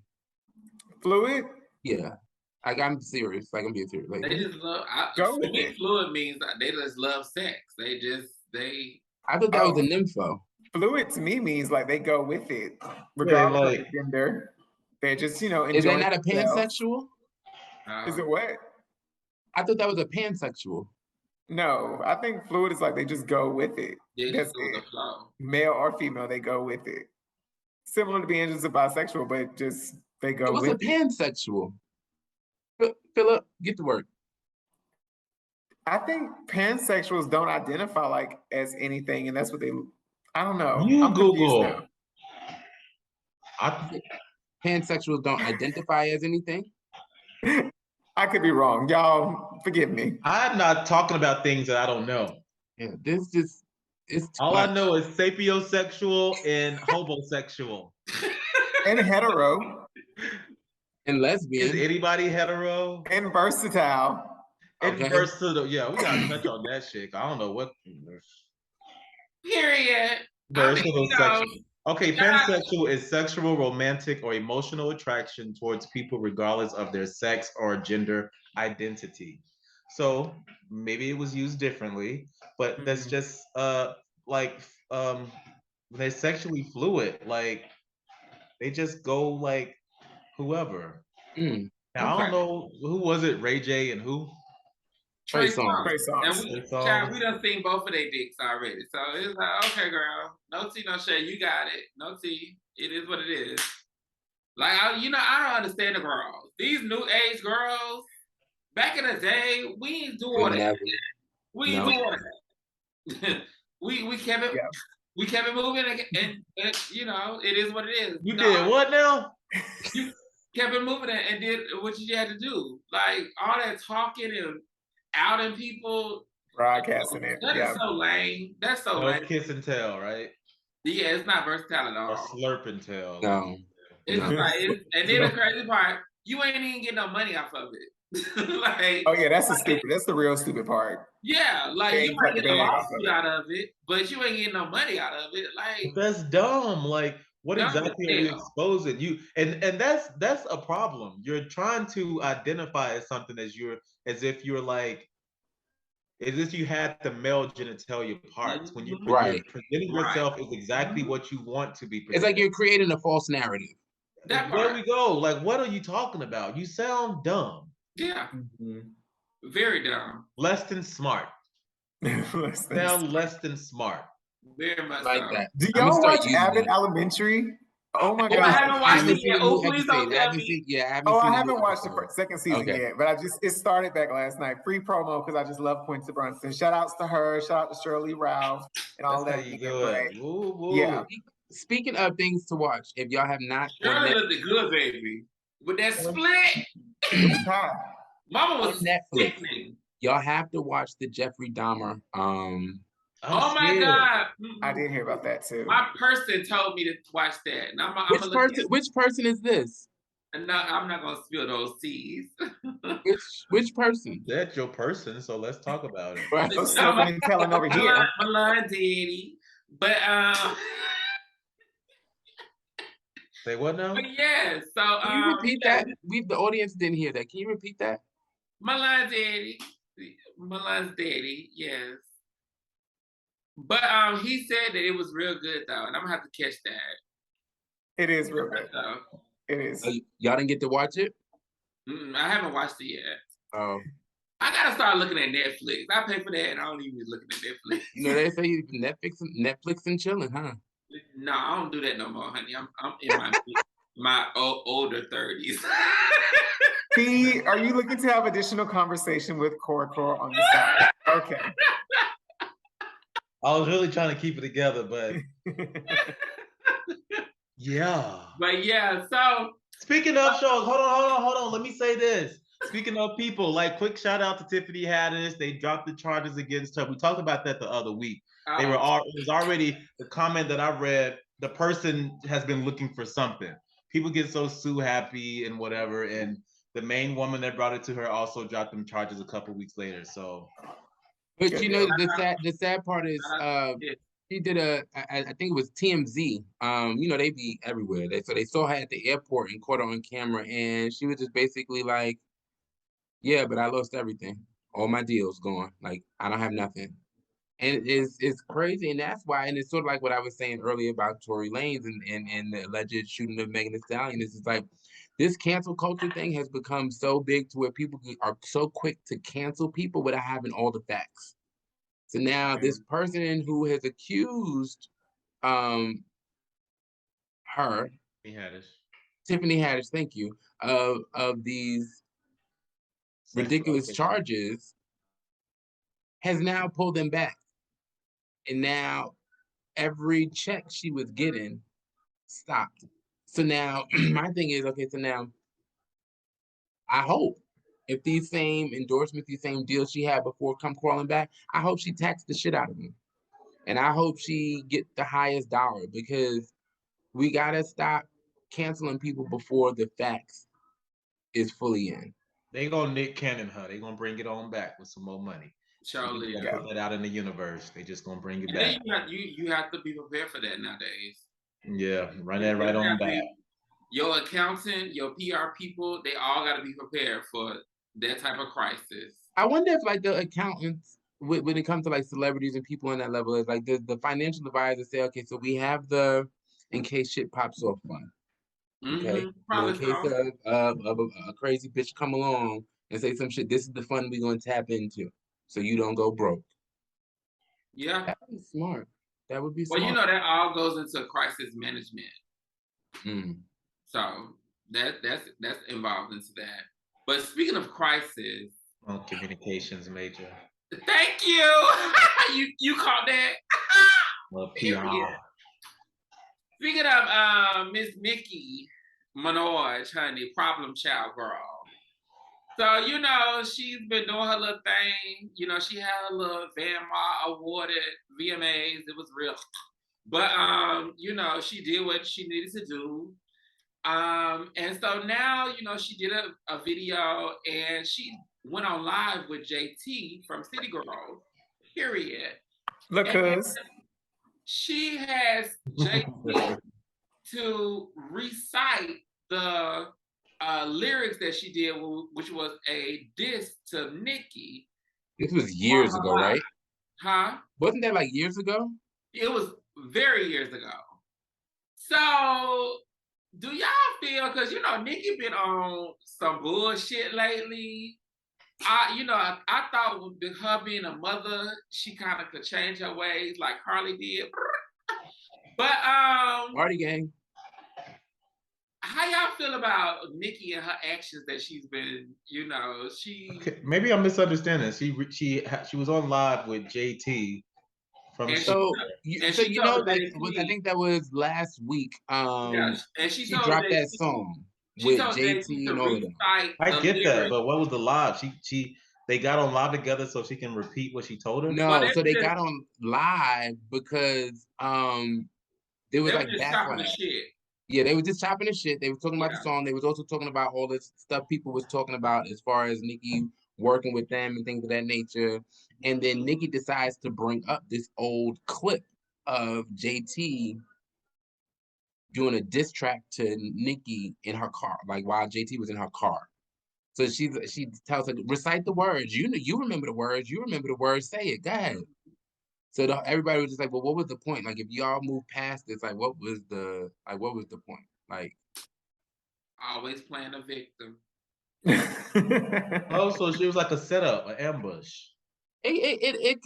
Speaker 2: Fluid?
Speaker 1: Yeah. Like I'm serious. Like I'm being serious. Like
Speaker 4: they just love fluid means that they just love sex.
Speaker 1: I thought that was a nympho.
Speaker 2: Fluid to me means like they go with it, regardless of gender. They just, enjoy.
Speaker 1: Is that not a pansexual?
Speaker 2: Is it what?
Speaker 1: I thought that was a pansexual.
Speaker 2: No, I think fluid is like they just go with it.
Speaker 4: That's it.
Speaker 2: Male or female, they go with it. Similar to being just a bisexual, but just they go with it.
Speaker 1: It was a pansexual. Philip, get to work.
Speaker 2: I think pansexuals don't identify like as anything, and that's what they. I don't know.
Speaker 3: I'm Google.
Speaker 1: Pansexuals don't identify as anything.
Speaker 2: I could be wrong, y'all. Forgive me.
Speaker 3: I'm not talking about things that I don't know.
Speaker 1: Yeah, this just it's
Speaker 3: all I know is sapiosexual and homosexual
Speaker 2: and hetero
Speaker 1: and lesbian.
Speaker 3: Is anybody hetero
Speaker 2: and versatile?
Speaker 3: And versatile. Yeah, we gotta touch on that shit. I don't know what.
Speaker 4: Period.
Speaker 3: Versatile sexual. Okay, pansexual is sexual, romantic, or emotional attraction towards people regardless of their sex or gender identity. So maybe it was used differently, but that's just when they're sexually fluid, like they just go like whoever. Now I don't know who was it, Ray J and who?
Speaker 4: Trey Songz. And we done seen both of their dicks already. So it's like, okay, girl, no tea, no shade. You got it. No tea. It is what it is. Like, I don't understand the girls. These new age girls, back in the day, we ain't do all that. We ain't do all that. we kept it. Yeah. We kept it moving, and it is what it is.
Speaker 3: You did what now?
Speaker 4: You kept it moving and did what you had to do. Like all that talking and outing people,
Speaker 2: broadcasting it.
Speaker 4: That's so lame. That's so lame.
Speaker 3: Kiss and tell, right?
Speaker 4: Yeah, it's not versatile at all.
Speaker 3: Or slurp and tell.
Speaker 1: No.
Speaker 4: It's like, and then the crazy part, you ain't even getting no money off of it. Like,
Speaker 2: oh yeah, that's the real stupid part.
Speaker 4: Yeah, like you might get a lawsuit out of it, but you ain't getting no money out of it. Like
Speaker 3: that's dumb. Like what exactly are you exposing? You and that's a problem. You're trying to identify as something as if you're like, as if you had the male genitalia parts. When you're presenting yourself as exactly what you want to be presented.
Speaker 1: It's like you're creating a false narrative.
Speaker 3: There we go. Like, what are you talking about? You sound dumb.
Speaker 4: Yeah. Very dumb.
Speaker 3: Less than smart. Sound less than smart.
Speaker 4: Very much
Speaker 1: like that.
Speaker 2: Do y'all watch Abbott Elementary Oh my
Speaker 4: Oh, I
Speaker 2: God.
Speaker 4: haven't watched it yet. Oh, please don't tell me.
Speaker 2: I haven't watched the second season yet, but it started back last night. Free promo because I just love Quinta Brunson. Shout outs to her. Shout out to Shirley Ralph and all
Speaker 3: That's
Speaker 2: that.
Speaker 3: how you do it. Woo, woo.
Speaker 2: Yeah.
Speaker 1: Speaking of things to watch, if y'all have not,
Speaker 4: Shirley looked good, baby. With that split,
Speaker 2: it was high.
Speaker 4: Mama was
Speaker 1: Netflix.
Speaker 4: sickening.
Speaker 1: Y'all have to watch the Jeffrey Dahmer.
Speaker 4: Oh my God!
Speaker 2: I did hear about that too.
Speaker 4: My person told me to watch that. And
Speaker 1: Which person is this?
Speaker 4: No, I'm not gonna spill those teas.
Speaker 1: which person?
Speaker 3: That's your person, so let's talk about it.
Speaker 2: Right. No slipping and telling over here.
Speaker 4: My line, daddy. But
Speaker 3: say what now?
Speaker 4: But yeah, so
Speaker 1: can you repeat that? The audience didn't hear that. Can you repeat that?
Speaker 4: My line's daddy. My line's daddy, yes. But he said that it was real good though, and I'm gonna have to catch that.
Speaker 2: It is real good. It is.
Speaker 1: Y'all didn't get to watch it?
Speaker 4: I haven't watched it yet.
Speaker 1: Oh.
Speaker 4: I gotta start looking at Netflix. I pay for that, and I don't even be looking at Netflix.
Speaker 1: You know they say Netflix and chilling, huh?
Speaker 4: No, I don't do that no more, honey. I'm in my older 30s.
Speaker 2: P, are you looking to have additional conversation with Cora on the side? Okay.
Speaker 3: I was really trying to keep it together, but yeah.
Speaker 4: But yeah, so
Speaker 3: speaking of shows, hold on. Let me say this. Speaking of people, like quick shout out to Tiffany Haddish. They dropped the charges against her. We talked about that the other week. It was already the comment that I read. The person has been looking for something. People get so Sue happy and whatever, and the main woman that brought it to her also dropped them charges a couple weeks later. So,
Speaker 1: but you know the sad part is she did I think it was TMZ. You know they be everywhere. They saw her at the airport and caught her on camera, and she was just basically like, "Yeah, but I lost everything. All my deals gone. Like I don't have nothing." And it's crazy, and that's why, and it's sort of like what I was saying earlier about Tory Lanez and the alleged shooting of Megan Thee Stallion. This is like, this cancel culture thing has become so big to where people are so quick to cancel people without having all the facts. So now this person who has accused her, Tiffany Haddish, thank you, of these ridiculous charges, has now pulled them back. And now every check she was getting stopped. So now my thing is, okay, so now I hope if these same endorsements, these same deals she had before come crawling back, I hope she taxed the shit out of them. And I hope she get the highest dollar, because we gotta stop canceling people before the facts is fully in.
Speaker 3: They gonna Nick Cannon her. They gonna bring it on back with some more money.
Speaker 4: Charlie,
Speaker 3: put that out in the universe. They just gonna bring it
Speaker 4: and
Speaker 3: back.
Speaker 4: Then you have to be prepared for that nowadays.
Speaker 3: Yeah, run that right on back.
Speaker 4: Your accountant, your PR people, they all got to be prepared for that type of crisis.
Speaker 1: I wonder if like the accountants, when it comes to like celebrities and people on that level, is like the financial advisors say, okay, so we have the in case shit pops off fund. Okay, in case of a crazy bitch come along and say some shit, this is the fund we're gonna tap into, so you don't go broke.
Speaker 4: Yeah,
Speaker 1: that would be smart. That would be smart.
Speaker 4: Well, you know that all goes into crisis management. So that's involved into that. But speaking of crisis,
Speaker 3: communications major.
Speaker 4: Thank you. you caught that.
Speaker 3: Well, PR.
Speaker 4: Speaking of Miss Nicki Minaj, honey, problem child girl. So, you know, she's been doing her little thing. You know, she had a little Van Ma awarded VMAs. It was real. But, you know, she did what she needed to do. And so now, you know, she did a video and she went on live with JT from City Girls, period.
Speaker 2: Look, cuz.
Speaker 4: She has JT to recite the lyrics that she did, which was a diss to Nicki.
Speaker 1: This was years ago, right?
Speaker 4: Huh?
Speaker 1: Wasn't that like years ago?
Speaker 4: It was very years ago. So, do y'all feel, because, you know, Nicki been on some bullshit lately. I thought with her being a mother, she kind of could change her ways like Harley did. But,
Speaker 1: Party gang.
Speaker 4: how y'all feel about Nicki and her actions that she's been,
Speaker 3: Okay, maybe I'm misunderstanding. She was on live with JT from
Speaker 4: and
Speaker 1: So
Speaker 4: she told
Speaker 1: I think that was last week.
Speaker 4: and she
Speaker 1: She
Speaker 4: told
Speaker 1: dropped
Speaker 4: JT,
Speaker 1: that song
Speaker 4: she
Speaker 1: with
Speaker 4: told
Speaker 1: JT
Speaker 4: JT
Speaker 1: and
Speaker 4: to
Speaker 1: all of them.
Speaker 4: recite
Speaker 3: I
Speaker 4: the
Speaker 3: get that,
Speaker 4: lyrics.
Speaker 3: but what was the live? They got on live together so she can repeat what she told her?
Speaker 1: No, so they got on live because there was
Speaker 4: they were
Speaker 1: like
Speaker 4: just chopping the
Speaker 1: backlash.
Speaker 4: shit.
Speaker 1: Yeah, they were just chopping the shit. They were talking about the song. They was also talking about all this stuff people was talking about as far as Nicki working with them and things of that nature. And then Nicki decides to bring up this old clip of JT doing a diss track to Nicki in her car, like while JT was in her car. So she tells her, recite the words. You remember the words. You remember the words. Say it. Go ahead. So everybody was just like, well, what was the point? Like, if y'all move past this, like, what was the point? Like,
Speaker 4: always playing a victim.
Speaker 3: Oh, so she was like a setup, an ambush.
Speaker 1: It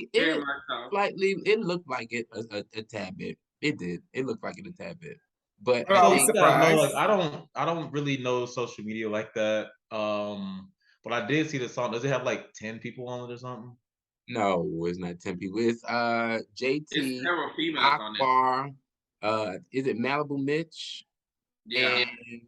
Speaker 1: slightly, it looked like it a tad bit. It did. It looked like it a tad bit. But
Speaker 2: I was surprised.
Speaker 3: Like I don't really know social media like that. But I did see the song. Does it have like 10 people on it or something?
Speaker 1: No, it's not 10 people. It's JT,
Speaker 4: it's several females
Speaker 1: Akbar, on it. Is it Malibu Mitch?
Speaker 4: Yeah.
Speaker 1: And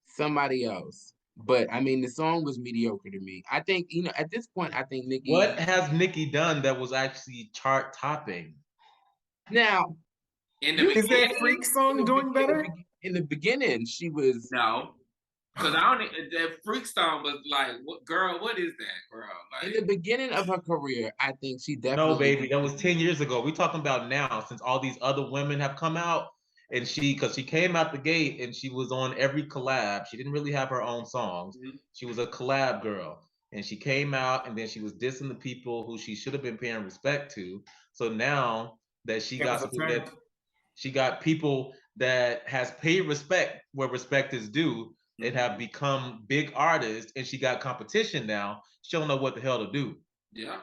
Speaker 1: somebody else. But I mean, the song was mediocre to me. I think, at this point, I think Nicki.
Speaker 3: What has Nicki done that was actually chart topping?
Speaker 1: Now,
Speaker 2: is that Freak song doing better?
Speaker 1: In the beginning, she was.
Speaker 4: No. Because that Freak song was like, girl, what is that, girl? Like,
Speaker 1: in the beginning of her career, I think she definitely.
Speaker 3: No, baby, that was 10 years ago. We're talking about now, since all these other women have come out. And because she came out the gate and she was on every collab. She didn't really have her own songs. Mm-hmm. She was a collab girl. And she came out and then she was dissing the people who she should have been paying respect to. So now that she got people that has paid respect where respect is due and have become big artists, and she got competition now, she don't know what the hell to do.
Speaker 4: Yeah.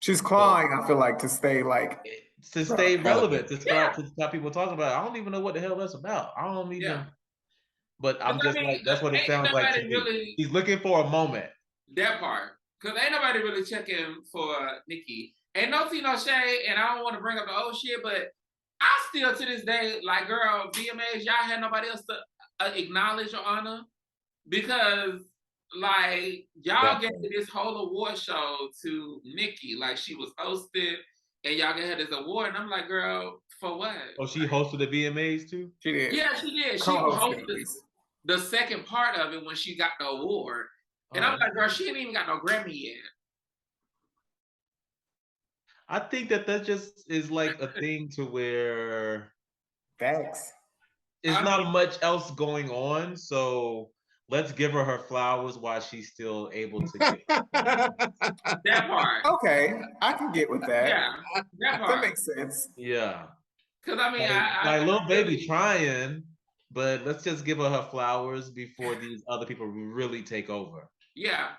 Speaker 2: She's clawing, I feel like, to stay relevant,
Speaker 3: to stop people talking about it. I don't even know what the hell that's about. I don't even. Yeah. But I'm just like, that's what it sounds like to me. He's looking for a moment.
Speaker 4: That part, because ain't nobody really checking for Nicki. Ain't no shade, and I don't want to bring up the old shit, but I still to this day like, girl, VMAs, y'all had nobody else to acknowledge or honor, because like y'all gave this whole award show to Nicki, like she was hosted, and y'all gave her this award, and I'm like, girl, for what?
Speaker 3: Oh, she hosted the VMAs too?
Speaker 2: She did.
Speaker 4: Yeah, she did. She hosted the second part of it when she got the award, and I'm like, girl, she ain't even got no Grammy yet.
Speaker 3: I think that just is like a thing to where
Speaker 2: facts.
Speaker 3: There's not much else going on, so let's give her flowers while she's still able to get
Speaker 4: that part.
Speaker 2: Okay, I can get with that.
Speaker 4: Yeah, that part.
Speaker 2: That makes sense.
Speaker 3: Yeah.
Speaker 4: Because I mean,
Speaker 3: like Lil Baby trying, but let's just give her flowers before these other people really take over.
Speaker 4: Yeah.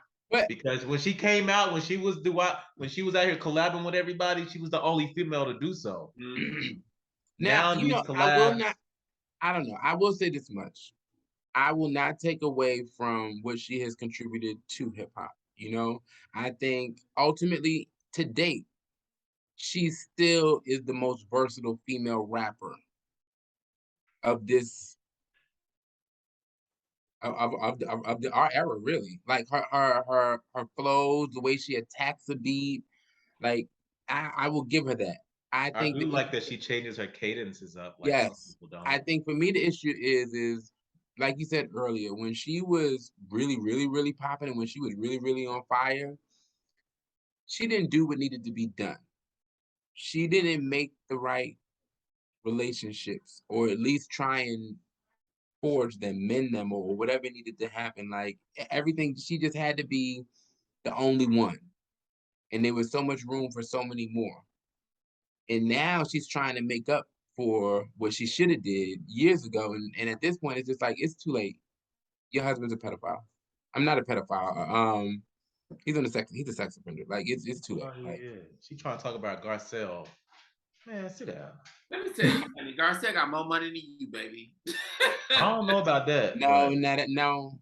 Speaker 3: Because when she came out, when she was out here collabing with everybody, she was the only female to do so.
Speaker 1: Mm-hmm. now I don't know. I will say this much. I will not take away from what she has contributed to hip hop. I think ultimately to date, she still is the most versatile female rapper of this of our era, really. Like her flows, the way she attacks a beat, like I will give her that. I think
Speaker 3: do like that she changes her cadences up. Like
Speaker 1: yes, I think for me the issue is like you said earlier, when she was really, really, really popping and when she was really, really on fire, she didn't do what needed to be done. She didn't make the right relationships, or at least try and forge them, mend them, or whatever needed to happen. Like everything, she just had to be the only one. And there was so much room for so many more. And now she's trying to make up for what she should have did years ago. And at this point, it's just like, it's too late. Your husband's a pedophile. I'm not a pedophile. He's a sex offender. Like it's too late.
Speaker 3: She trying to talk about Garcelle. Man, sit down.
Speaker 4: Let me tell you, honey, Garcelle got more money than you, baby.
Speaker 3: I don't know about that.
Speaker 1: No,
Speaker 3: but...
Speaker 1: no.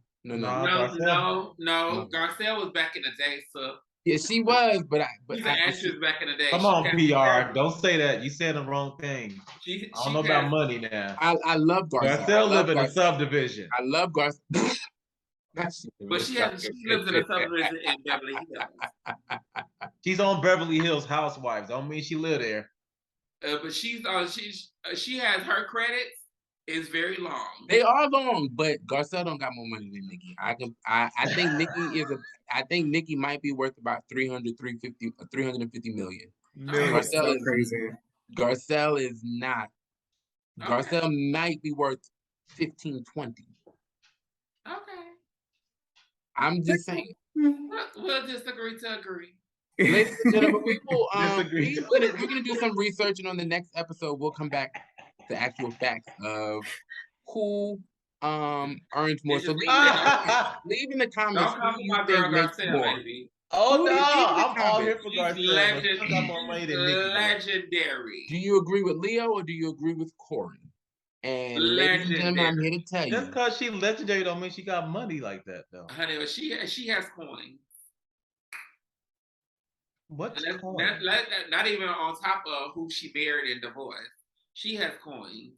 Speaker 4: Garcelle was back in the day, so.
Speaker 1: Yeah, she was, but
Speaker 4: she's an actress back in the day.
Speaker 3: Come on, PR. Don't say that. You said the wrong thing. I don't know about money now.
Speaker 1: I love Garcelle.
Speaker 3: Garcelle live in a subdivision.
Speaker 1: I love Garcelle.
Speaker 4: But she lives in a subdivision in Beverly Hills.
Speaker 3: She's on Beverly Hills Housewives. Don't mean she live there.
Speaker 4: But she has her credits is very long.
Speaker 1: They are long, but Garcelle don't got more money than Nicki. I think Nicki might be worth about 350 million.
Speaker 2: Garcelle is crazy.
Speaker 1: Garcelle is not. Okay. Garcelle might be worth 15, 20.
Speaker 4: Okay.
Speaker 1: I'm just saying.
Speaker 4: We'll just agree to agree.
Speaker 1: Ladies and gentlemen, we're gonna do some research, and on the next episode, we'll come back to actual facts of who earns more. So leave in the comments who you think makes more.
Speaker 3: Oh no, I'm all here for Garcelle. Got more money than Nicki.
Speaker 4: Legendary.
Speaker 1: Do you agree with Leo or do you agree with Corey? And ladies and gentlemen, I'm here to tell you.
Speaker 3: Just because she legendary don't mean she got money like that, though.
Speaker 4: Honey, she has coins.
Speaker 3: What?
Speaker 4: Not even on top of who she married and divorced. She has coins.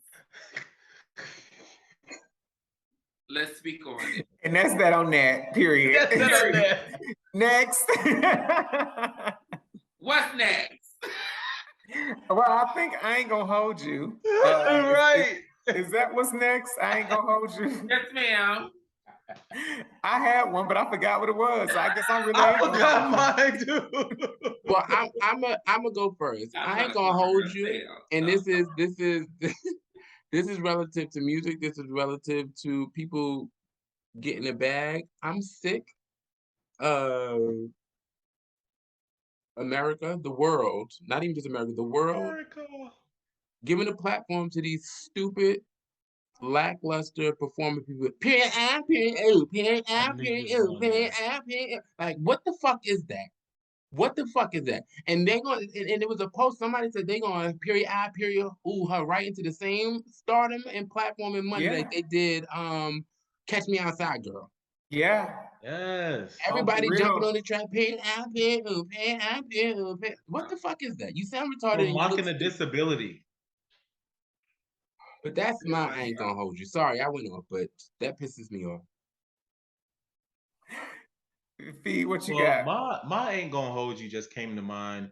Speaker 4: Let's speak on it.
Speaker 2: And that's that on that, period.
Speaker 3: That's that on that.
Speaker 2: Next.
Speaker 4: What's next?
Speaker 2: Well, I think I ain't gonna hold you.
Speaker 3: Right.
Speaker 2: Is that what's next? I ain't gonna hold you.
Speaker 4: Yes, ma'am.
Speaker 2: I had one, but I forgot what it was. So I guess I'm really.
Speaker 3: I forgot mine too.
Speaker 1: Well, I'm gonna go first. I ain't gonna hold you, and this is relative to music. This is relative to people getting a bag. I'm sick of America, the world, not even just America, the world, giving a platform to these stupid, lackluster performing people. Like, what the fuck is that? What the fuck is that? And they're going, and it was a post. Somebody said they're going to period her right into the same stardom and platform and money like they did. Catch Me Outside, girl.
Speaker 2: Yeah.
Speaker 3: Yes.
Speaker 1: Everybody jumping on the track. What the fuck is that? You sound retarded.
Speaker 3: Mocking a disability.
Speaker 1: But that's I ain't gonna hold you. Sorry, I went off, but that pisses me off.
Speaker 2: Fee, what you got?
Speaker 3: My ain't gonna hold you just came to mind.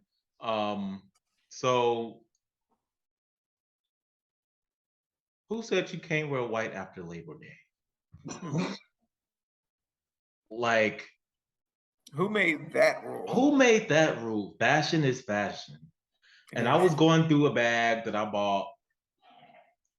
Speaker 3: So who said you can't wear white after Labor Day? Like,
Speaker 2: who made that rule?
Speaker 3: Who made that rule? Fashion is fashion. And I was going through a bag that I bought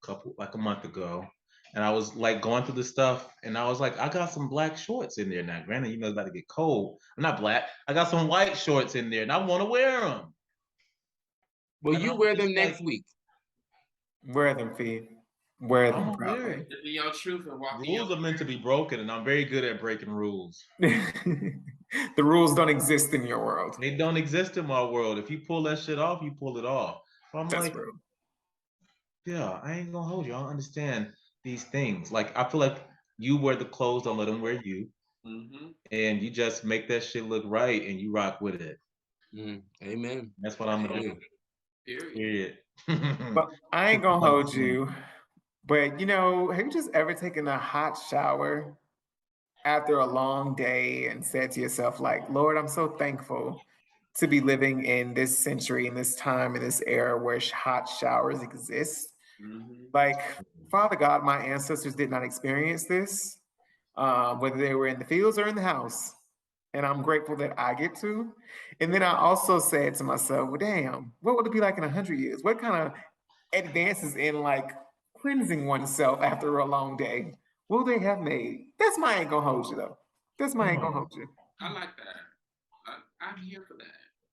Speaker 3: a month ago. And I was like going through the stuff and I was like, I got some black shorts in there now. Granted, it's about to get cold. I'm not black. I got some white shorts in there and I want to wear them.
Speaker 1: Well, you wear them next week.
Speaker 2: Wear them, Fee. Wear them
Speaker 4: properly. Be your truth and walk.
Speaker 3: Rules are meant to be broken and I'm very good at breaking rules.
Speaker 2: The rules don't exist in your world.
Speaker 3: They don't exist in my world. If you pull that shit off, you pull it off. So I'm
Speaker 2: That's true.
Speaker 3: Yeah, I ain't gonna hold you. I don't understand these things. Like, I feel like you wear the clothes, don't let them wear you. Mm-hmm. And you just make that shit look right and you rock with it.
Speaker 1: Amen.
Speaker 3: That's what I'm gonna do. Period.
Speaker 2: But I ain't gonna hold you. But have you just ever taken a hot shower after a long day and said to yourself, like, Lord, I'm so thankful to be living in this century, in this time, in this era where hot showers exist. Mm-hmm. Like, Father God, my ancestors did not experience this, whether they were in the fields or in the house. And I'm grateful that I get to. And then I also said to myself, well, damn, what would it be like in 100 years? What kind of advances in like cleansing oneself after a long day will they have made? That's my ain't gonna hold you though. That's my ain't gonna hold you.
Speaker 4: I like that. I'm here for that.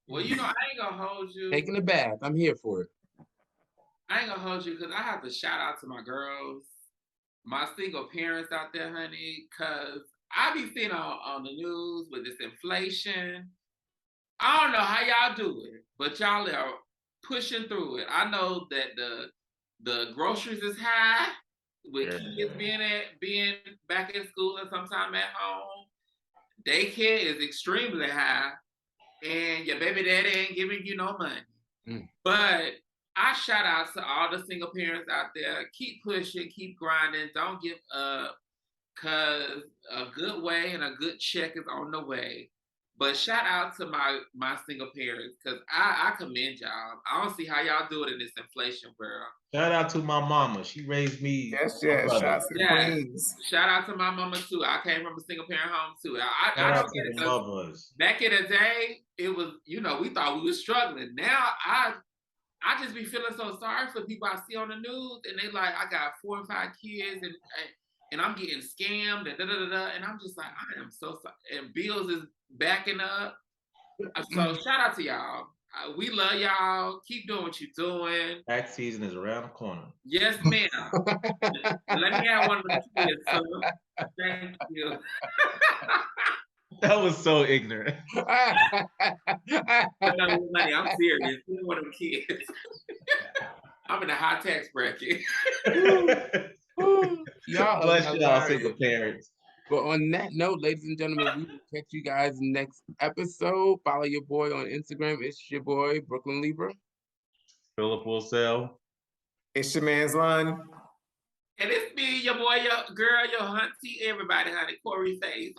Speaker 4: Well, I ain't gonna hold you.
Speaker 1: Taking a bath. I'm here for it.
Speaker 4: I ain't gonna hold you because I have to shout out to my girls, my single parents out there, honey, because I be seeing on the news with this inflation. I don't know how y'all do it, but y'all are pushing through it. I know that the groceries is high with kids being back in school and sometime at home. Daycare is extremely high, and your baby daddy ain't giving you no money. But I shout out to all the single parents out there. Keep pushing, keep grinding, don't give up, because a good way and a good check is on the way. But shout out to my single parents, because I commend y'all. I don't see how y'all do it in this inflation world.
Speaker 3: Shout out to my mama. She raised me.
Speaker 2: Yes. Shout out to the queens.
Speaker 4: Shout out to my mama too. I came from a single parent home too.
Speaker 3: Shout out to the mothers.
Speaker 4: Back in the day, it was, we thought we were struggling. Now I just be feeling so sorry for people I see on the news, and they like, I got 4 or 5 kids, and I'm getting scammed, and and I'm just like, I am so sorry. And bills is backing up. So shout out to y'all. We love y'all. Keep doing what you're doing.
Speaker 3: Tax season is around the corner.
Speaker 4: Yes, ma'am. Let me have one of the kids. So thank you.
Speaker 3: That was so ignorant.
Speaker 4: I'm serious. You're one of them kids. I'm in a high tax bracket.
Speaker 1: Y'all
Speaker 3: bless y'all, single parents.
Speaker 1: But on that note, ladies and gentlemen, we will catch you guys next episode. Follow your boy on Instagram. It's your boy, Brooklyn Libra.
Speaker 3: Philip Wilsell.
Speaker 2: It's your man's Lon.
Speaker 4: And it's me, your boy, your girl, your hunty, everybody, honey, Corey Faith.